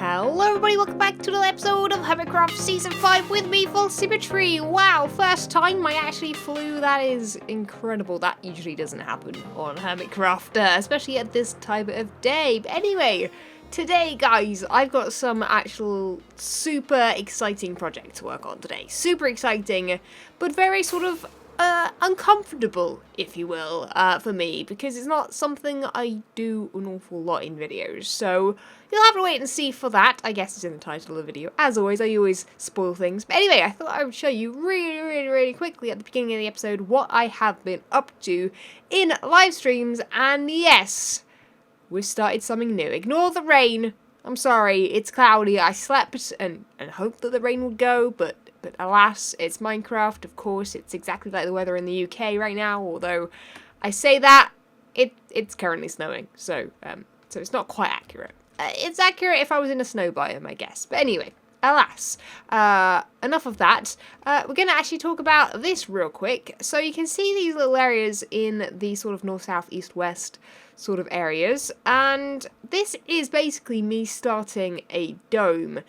Hello everybody, welcome back to another episode of Hermitcraft Season 5 with me, FalseSymmetry. Wow, first time I actually flew, that is incredible. That usually doesn't happen on Hermitcraft, especially at this time of day. But anyway, today guys, I've got some actual super exciting project to work on today. Super exciting, but very sort of uncomfortable, if you will, for me, because it's not something I do an awful lot in videos, so you'll have to wait and see for that. I guess it's in the title of the video. As always, I always spoil things. But anyway, I thought I would show you really quickly at the beginning of the episode what I have been up to in live streams, and yes, we've started something new. Ignore the rain. I'm sorry, it's cloudy. I slept and hoped that the rain would go, but alas, it's Minecraft. Of course, it's exactly like the weather in the UK right now, although I say that, it's currently snowing, so it's not quite accurate. It's accurate if I was in a snow biome, I guess. But anyway, alas, enough of that. We're going to actually talk about this real quick. So you can see these little areas in the sort of north, south, east, west sort of areas, and this is basically me starting a dome.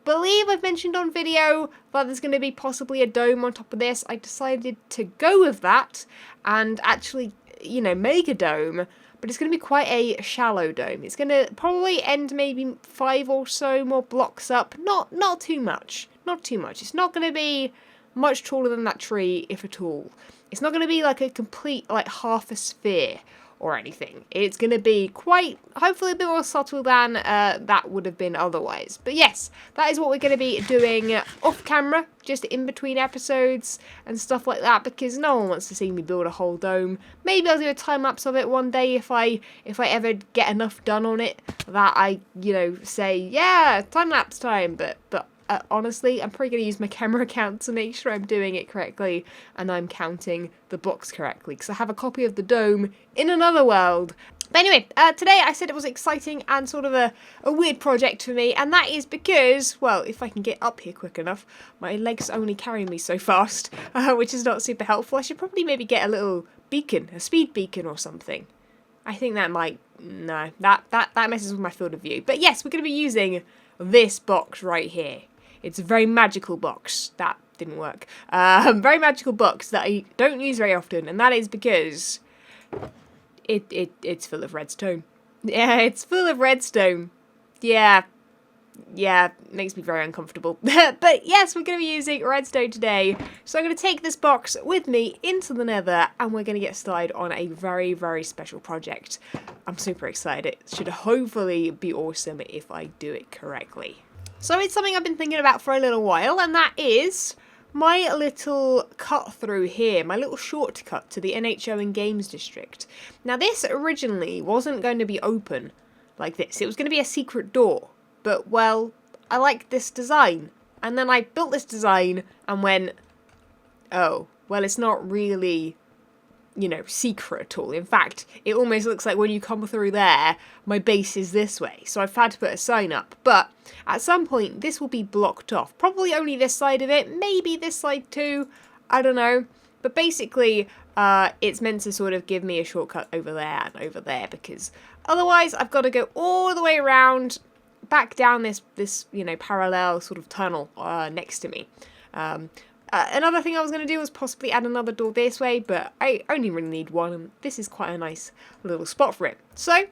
Believe I've mentioned on video that there's going to be possibly a dome on top of this. I decided to go with that and actually, you know, make a dome, but it's going to be quite a shallow dome. It's going to probably end maybe 5 or so more blocks up. Not too much. Not too much. It's not going to be much taller than that tree, if at all. It's not going to be like a complete, like, half a sphere or anything. It's going to be quite, hopefully a bit more subtle than that would have been otherwise. But yes, that is what we're going to be doing off camera, just in between episodes and stuff like that, because no one wants to see me build a whole dome. Maybe I'll do a time lapse of it one day if I ever get enough done on it that I, you know, say, yeah, time lapse time, but honestly, I'm probably going to use my camera account to make sure I'm doing it correctly and I'm counting the blocks correctly, because I have a copy of the dome in another world. But anyway, today I said it was exciting and sort of a weird project for me, and that is because, well, if I can get up here quick enough, my legs only carry me so fast, which is not super helpful. I should probably maybe get a little beacon, a speed beacon or something. I think that might, no, that messes with my field of view. But yes, we're going to be using this box right here. It's a very magical box. That didn't work. Very magical box that I don't use very often, and that is because it's full of redstone. Yeah, it's full of redstone. Yeah, makes me very uncomfortable. But yes, we're going to be using redstone today. So I'm going to take this box with me into the nether, and we're going to get started on a very special project. I'm super excited. It should hopefully be awesome if I do it correctly. So it's something I've been thinking about for a little while, and that is my little cut through here, my little shortcut to the NHO and Games District. Now this originally wasn't going to be open like this. It was going to be a secret door, but well, I liked this design. And then I built this design and went, oh, well, it's not really, you know, secret at all. In fact, it almost looks like when you come through there, my base is this way. So I've had to put a sign up. But at some point, this will be blocked off. Probably only this side of it, maybe this side too. I don't know. But basically, it's meant to sort of give me a shortcut over there and over there, because otherwise I've got to go all the way around, back down this you know, parallel sort of tunnel next to me. Another thing I was going to do was possibly add another door this way, but I only really need one, and this is quite a nice little spot for it. So,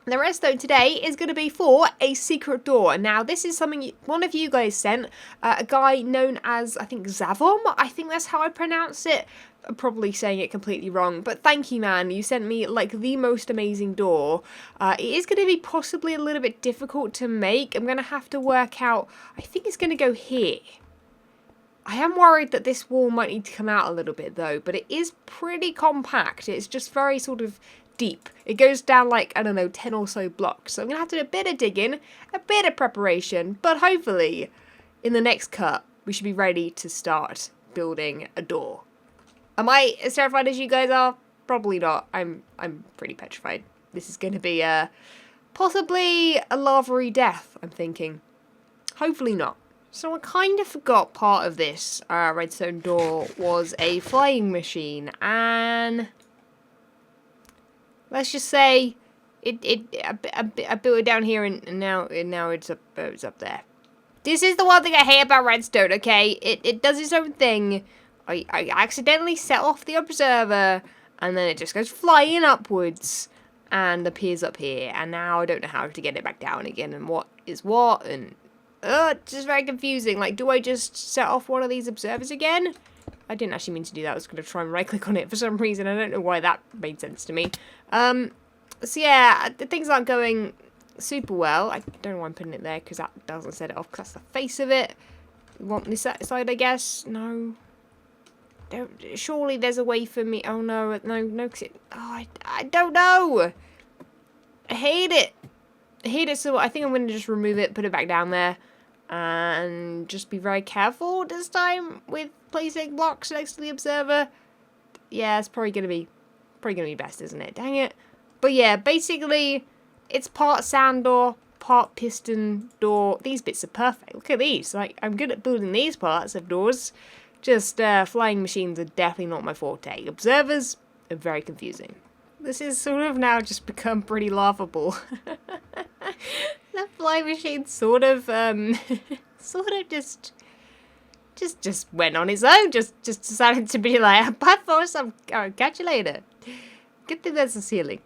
the redstone today is going to be for a secret door. Now, this is something one of you guys sent, a guy known as, I think, Zavom. I think that's how I pronounce it. I'm probably saying it completely wrong, but thank you, man. You sent me, like, the most amazing door. It is going to be possibly a little bit difficult to make. I'm going to have to work out, I think it's going to go here. I am worried that this wall might need to come out a little bit though, but it is pretty compact. It's just very sort of deep. It goes down like, I don't know, 10 or so blocks. So I'm going to have to do a bit of digging, a bit of preparation, but hopefully in the next cut we should be ready to start building a door. Am I as terrified as you guys are? Probably not. I'm pretty petrified. This is going to be possibly a lava-y death, I'm thinking. Hopefully not. So I kind of forgot part of this redstone door was a flying machine, and let's just say I built it down here, and now it's up there. This is the one thing I hate about redstone, okay? It does its own thing. I accidentally set off the observer, and then it just goes flying upwards and appears up here. And now I don't know how to get it back down again, and what is what, and it's just very confusing. Like, do I just set off one of these observers again? I didn't actually mean to do that. I was going to try and right-click on it for some reason. I don't know why that made sense to me. So yeah, the things aren't going super well. I don't know why I'm putting it there, because that doesn't set it off, because that's the face of it. We want this side, I guess. No. Surely there's a way for me. Oh no, no, cause I don't know. I hate it. So I think I'm going to just remove it, put it back down there, and just be very careful this time with placing blocks next to the observer. Yeah, it's probably gonna be best, isn't it? Dang it. But yeah, basically, it's part sand door, part piston door. These bits are perfect. Look at these. Like, I'm good at building these parts of doors. Just flying machines are definitely not my forte. Observers are very confusing. This is sort of now just become pretty laughable. The flying machine sort of just went on its own. Just decided to be like, bye force, I'll catch you later. Good thing there's a ceiling.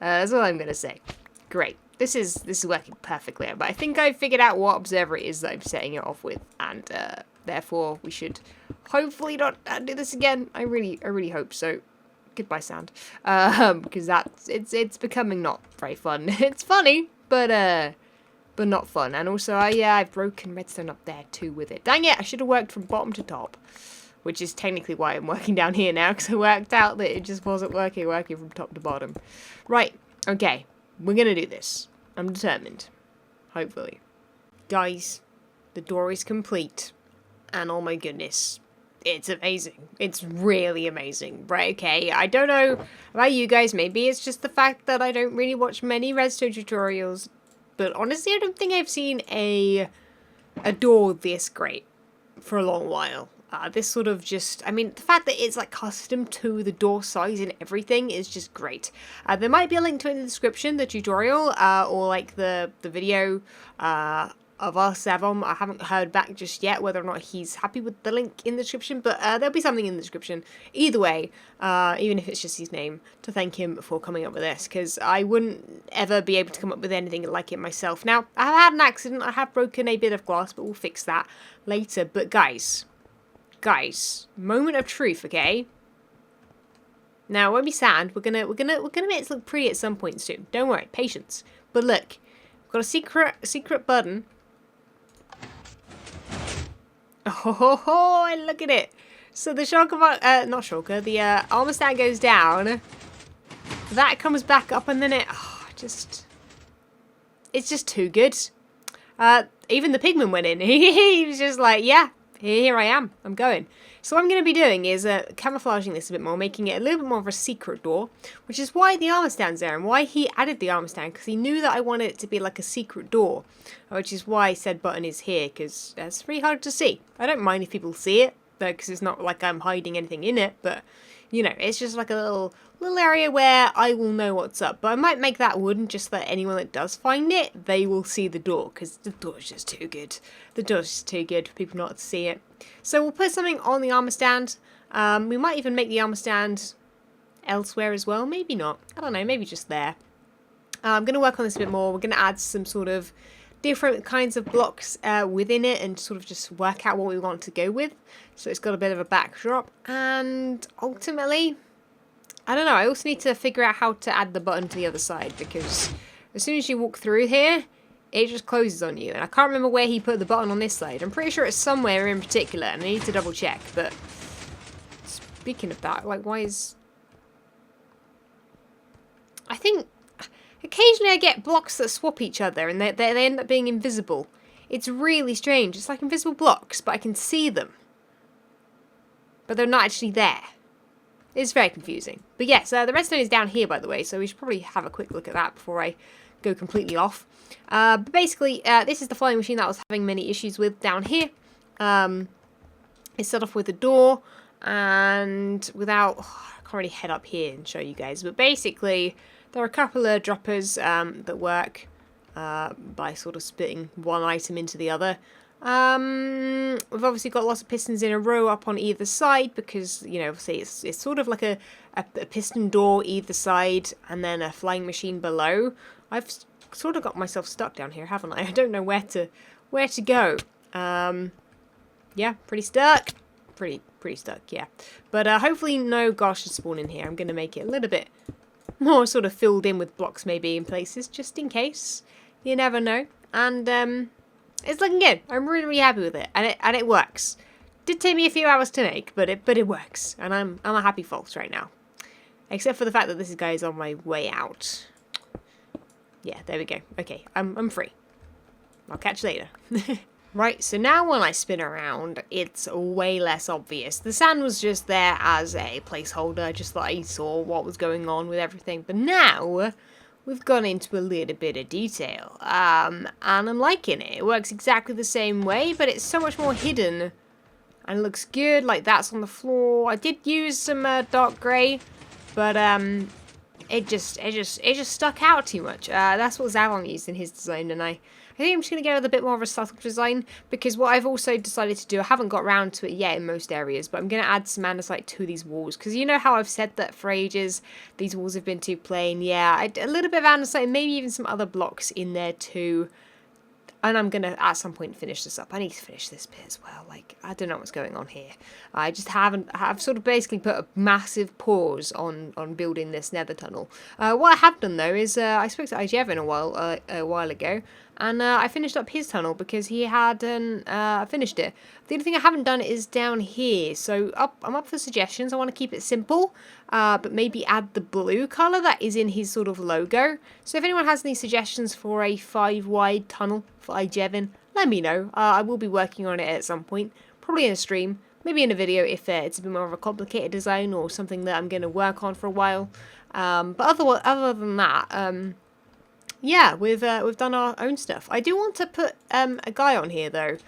That's all I'm gonna say. Great. This is working perfectly. But I think I figured out what observer it is that I'm setting it off with, and therefore we should hopefully not do this again. I really hope so. Goodbye sound. Because it's becoming not very fun. It's funny, but not fun. And also I've broken redstone up there too with it. Dang it, I should have worked from bottom to top. Which is technically why I'm working down here now, because I worked out that it just wasn't working from top to bottom. Right, okay. We're gonna do this. I'm determined. Hopefully. Guys, the door is complete. And oh my goodness, it's amazing. It's really amazing. Right, okay. I don't know about you guys. Maybe it's just the fact that I don't really watch many redstone tutorials. But honestly, I don't think I've seen a door this great for a long while. This sort of just, I mean, the fact that it's like custom to the door size and everything is just great. There might be a link to it in the description, the tutorial, or like the video of us, Savon. I haven't heard back just yet whether or not he's happy with the link in the description, but there'll be something in the description. Either way, even if it's just his name, to thank him for coming up with this, because I wouldn't ever be able to come up with anything like it myself. Now, I have had an accident, I have broken a bit of glass, but we'll fix that later. But guys, moment of truth, okay? Now, it won't be sand. We're gonna make it look pretty at some point soon. Don't worry, patience. But look, we've got a secret button. Oh, and look at it. So the the armor stand goes down. That comes back up, and then it's just too good. Even the pigman went in. He was just like, yeah. Here I am. I'm going. So what I'm going to be doing is camouflaging this a bit more, making it a little bit more of a secret door, which is why the armor stand's there and why he added the armor stand, because he knew that I wanted it to be like a secret door, which is why said button is here, because it's pretty hard to see. I don't mind if people see it, because it's not like I'm hiding anything in it, but, you know, it's just like a little area where I will know what's up. But I might make that wooden just that anyone that does find it, they will see the door, because the door is just too good. The door's just too good for people not to see it. So we'll put something on the armor stand. We might even make the armor stand elsewhere as well. Maybe not. I don't know. Maybe just there. I'm going to work on this a bit more. We're going to add some sort of different kinds of blocks within it and sort of just work out what we want to go with. So it's got a bit of a backdrop. And ultimately, I don't know. I also need to figure out how to add the button to the other side, because as soon as you walk through here, it just closes on you. And I can't remember where he put the button on this side. I'm pretty sure it's somewhere in particular, and I need to double check. But speaking of that, like, why is... I think occasionally I get blocks that swap each other, and they end up being invisible. It's really strange. It's like invisible blocks, but I can see them. But they're not actually there. It's very confusing. But yes, the redstone is down here, by the way, so we should probably have a quick look at that before I go completely off. But basically, this is the flying machine that I was having many issues with down here. It's set off with a door, and without... I can't really head up here and show you guys, but basically, There are a couple of droppers that work by sort of splitting one item into the other. We've obviously got lots of pistons in a row up on either side because, you know, obviously it's sort of like a piston door either side and then a flying machine below. I've sort of got myself stuck down here, haven't I? I don't know where to go. Yeah, pretty stuck. Pretty stuck, yeah. But hopefully no gosh should spawn in here. I'm going to make it a little bit more sort of filled in with blocks maybe in places, just in case. You never know. And it's looking good. I'm really, really happy with it, and it works. Did take me a few hours to make, but it works, and I'm a happy false right now. Except for the fact that this guy is on my way out. Yeah, there we go. Okay, I'm free. I'll catch you later. Right, so now when I spin around, it's way less obvious. The sand was just there as a placeholder, just that I saw what was going on with everything. But now, we've gone into a little bit of detail, and I'm liking it. It works exactly the same way, but it's so much more hidden, and it looks good. Like that's on the floor. I did use some dark grey, but it just stuck out too much. That's what Zavon used in his design, and I think I'm just going to go with a bit more of a subtle design, because what I've also decided to do, I haven't got around to it yet in most areas, but I'm going to add some andesite to these walls, because you know how I've said that for ages, these walls have been too plain. Yeah, a little bit of andesite, and maybe even some other blocks in there too. And I'm going to, at some point, finish this up. I need to finish this bit as well. Like, I don't know what's going on here. I just I've sort of basically put a massive pause on building this nether tunnel. What I have done, though, is I spoke to IGev a while ago, and I finished up his tunnel because he hadn't finished it. The only thing I haven't done is down here. So I'm up for suggestions. I want to keep it simple, but maybe add the blue colour that is in his sort of logo. So if anyone has any suggestions for a 5-wide tunnel for IGev, let me know. I will be working on it at some point, probably in a stream, maybe in a video if it's a bit more of a complicated design or something that I'm going to work on for a while. But other than that, yeah, we've done our own stuff. I do want to put a guy on here though.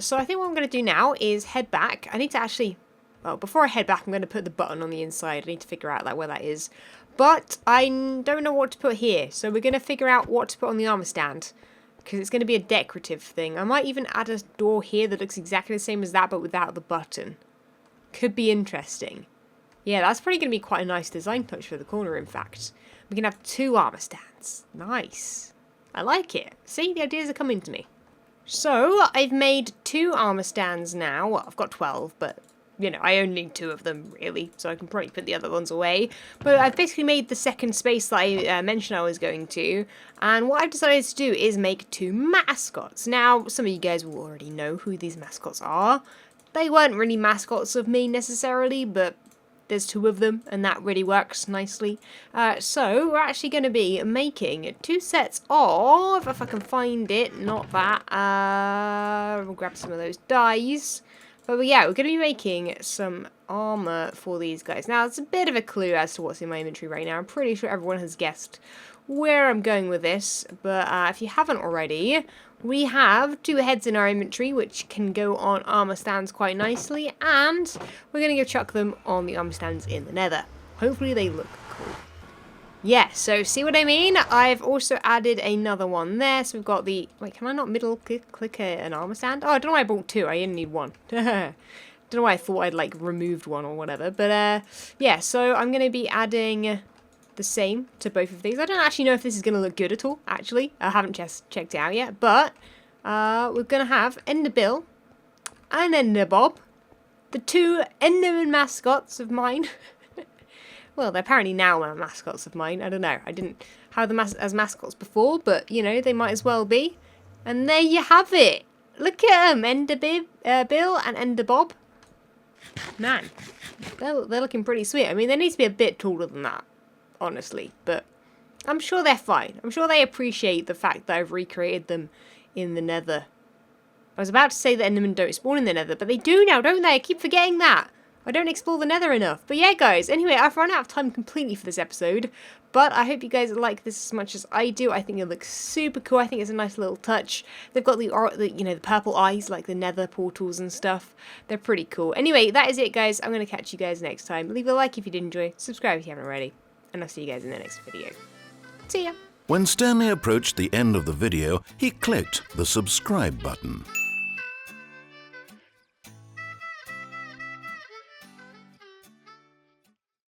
So I think what I'm going to do now is head back. I need to actually, well, before I head back, I'm going to put the button on the inside. I need to figure out like where that is. But I don't know what to put here. So we're going to figure out what to put on the armor stand, because it's going to be a decorative thing. I might even add a door here that looks exactly the same as that, but without the button. Could be interesting. Yeah, that's probably going to be quite a nice design touch for the corner, in fact. We can have 2 armor stands. Nice. I like it. See, the ideas are coming to me. So, I've made 2 armor stands now. Well, I've got 12, but, you know, I only need 2 of them, really, so I can probably put the other ones away. But I've basically made the second space that I mentioned I was going to, and what I've decided to do is make 2 mascots. Now, some of you guys will already know who these mascots are. They weren't really mascots of me, necessarily, but there's 2 of them, and that really works nicely. So, we're actually going to be making 2 sets of, if I can find it, not that, we'll grab some of those dies. But yeah, we're going to be making some armor for these guys. Now, it's a bit of a clue as to what's in my inventory right now. I'm pretty sure everyone has guessed where I'm going with this, but if you haven't already, we have 2 heads in our inventory, which can go on armor stands quite nicely, and we're going to go chuck them on the armor stands in the nether. Hopefully they look cool. Yeah, so see what I mean? I've also added another one there, so we've got the... Wait, can I not middle click an armor stand? Oh, I don't know why I bought 2, I only need 1. Don't know why I thought I'd, like, removed one or whatever, but, yeah, so I'm going to be adding the same to both of these. I don't actually know if this is going to look good at all, actually. I haven't checked it out yet, but we're going to have Ender Bill and Ender Bob, the 2 Enderman mascots of mine. Well, they're apparently now mascots of mine. I don't know. I didn't have them as mascots before, but, you know, they might as well be. And there you have it. Look at them, Ender Bill and Ender Bob. Man, they're looking pretty sweet. I mean, they need to be a bit taller than that, honestly, but I'm sure they're fine. I'm sure they appreciate the fact that I've recreated them in the nether. I was about to say that Endermen don't spawn in the nether, but they do now, don't they? I keep forgetting that. I don't explore the nether enough. But yeah, guys, anyway, I've run out of time completely for this episode, but I hope you guys like this as much as I do. I think it looks super cool. I think it's a nice little touch. They've got the you know, the purple eyes, like the nether portals and stuff. They're pretty cool. Anyway, that is it, guys. I'm going to catch you guys next time. Leave a like if you did enjoy. Subscribe if you haven't already. And I'll see you guys in the next video. See ya. When Stanley approached the end of the video, he clicked the subscribe button.